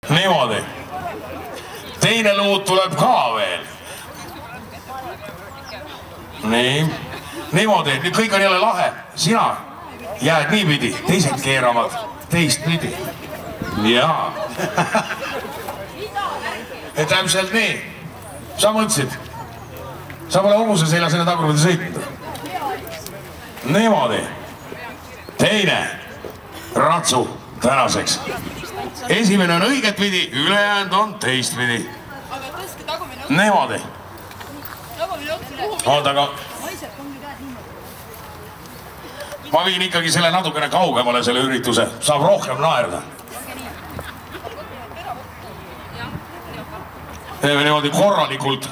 Niimoodi. Teine luud tuleb ka veel. Nii. Niimoodi, nüüd kõik on jälle lahe. Sina jääd niipidi, teised keeravad teistpidi. Jaa. Et täpselt nii. Sa mõtlesid? Sa pole hobuse selja selle tagurpidi sõitnud. Niimoodi. Teine ratsu tänaseks. Esimene on õiget pidi, ülejäänud on teistpidi. Niimoodi. Oot, aga ma viin ikkagi selle natukene kaugemale selle ürituse, saab rohkem naerda. Teeme niimoodi korralikult.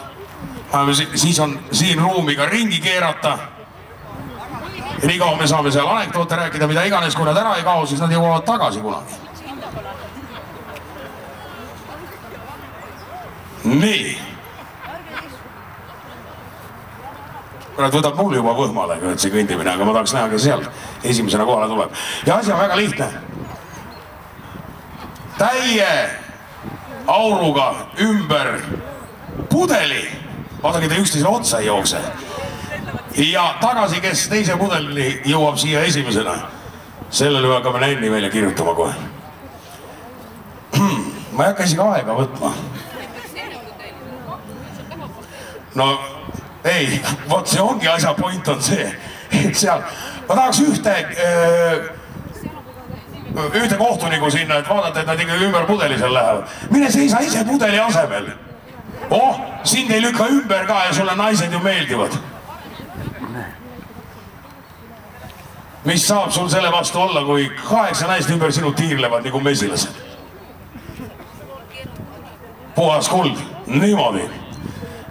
Siis on siin ruumiga ringi keerata. Nii kaua me saame seal anekdoote rääkida, mida iganes, kui nad ära ei kao, siis nad jõuavad tagasi kunagi. Nii. Kurat võtab mul juba võhmale, et see kõndimine, aga ma tahaks näha, kes seal esimesena kohale tuleb. Ja asi on väga lihtne. Täie auruga ümber pudeli. Vaadake, ta üksteisele otsa ei jookse. Ja tagasi, kes teise pudeli jõuab siia esimesena. Sellele hakkame nänni välja kirjutama kohe. Ma ei hakka isegi aega võtma. No ei, vot see ongi asja point on see, et seal, ma tahaks ühte kohtuniku sinna, et vaadata, et nad ikka ümber pudeli seal lähevad. Mine seisa ise pudeli asemel. Oh, sind ei lükka ümber ka ja sulle naised ju meeldivad. Mis saab sul selle vastu olla, kui 8 naist ümber sinu tiirlevad nagu mesilased? Puhas kuld, niimoodi.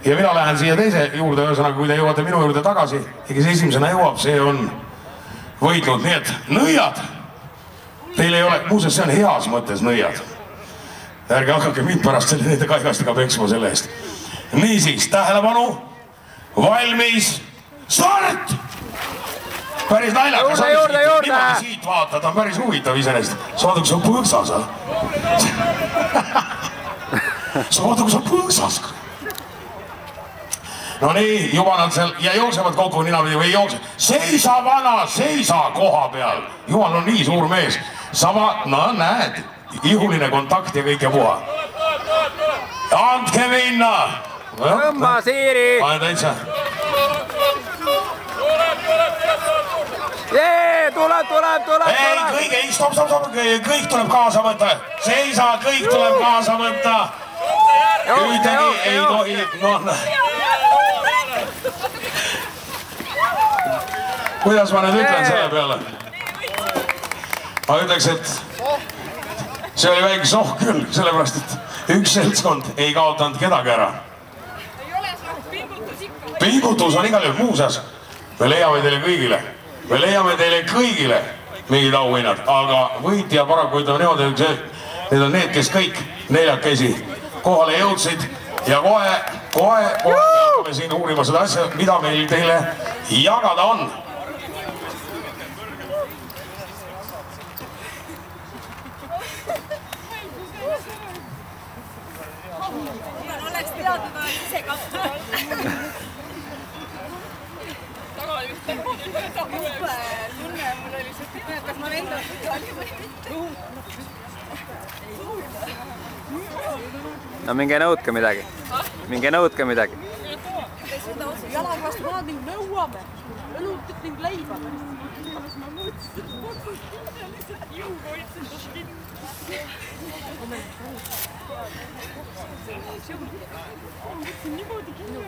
Ja mina lähen siia teise juurde, ühesõnaga, kui te jõuate minu juurde tagasi, ja kes esimesena jõuab, see on võitnud. Nii et nõiad, teil ei ole, muuseas, see on heas mõttes nõiad. Ärge hakake mind pärast nende kaigastega peksma selle eest. Niisiis, tähelepanu, valmis, start! Päris naljakas. Niimoodi siit vaatad, on päris huvitav iseenesest. Sa vaata, kui sa on põõksas. Sa vaata, kui sa on põõksas. No nii, juba nad seal ja jooksevad kokku ninapidi või ei jookse. Seisa vana, seisa koha peal. Jumal on nii suur mees. Sama, no näed, ihuline kontakt ja kõik ja puha. Andke minna. Tõmba siiri. Pane täitsa. Tuleb. Ei, stop. Kõik tuleb kaasa võtta. Seisa, kõik tuleb kaasa võtta. Ühtegi ei tohi. Kuidas ma nüüd ütlen selle peale? Ma ütleks, et see oli väike soh küll, sellepärast, et üks seltskond ei kaotanud kedagi ära. Pingutus on igal juhul muuseas. Me leiame teile kõigile mingid auhinnad, aga võitja paraku ütleme niimoodi, need on need, kes kõik neljakesi kohale jõudsid ja kohe hakkame siin uurima seda asja, mida meil teile jagada on. Oleks teadnud, et ise katsunud. Tunne mul oli see, kas ma lendan oli või mitte. No minge nõudke midagi. Jalad vastu maad ning nõuame. Õlutit ning leiba. Ma mõtlesin, et lihtsalt jõuga hoidsin tas kinni. Ma mõtlesin niimoodi kinni.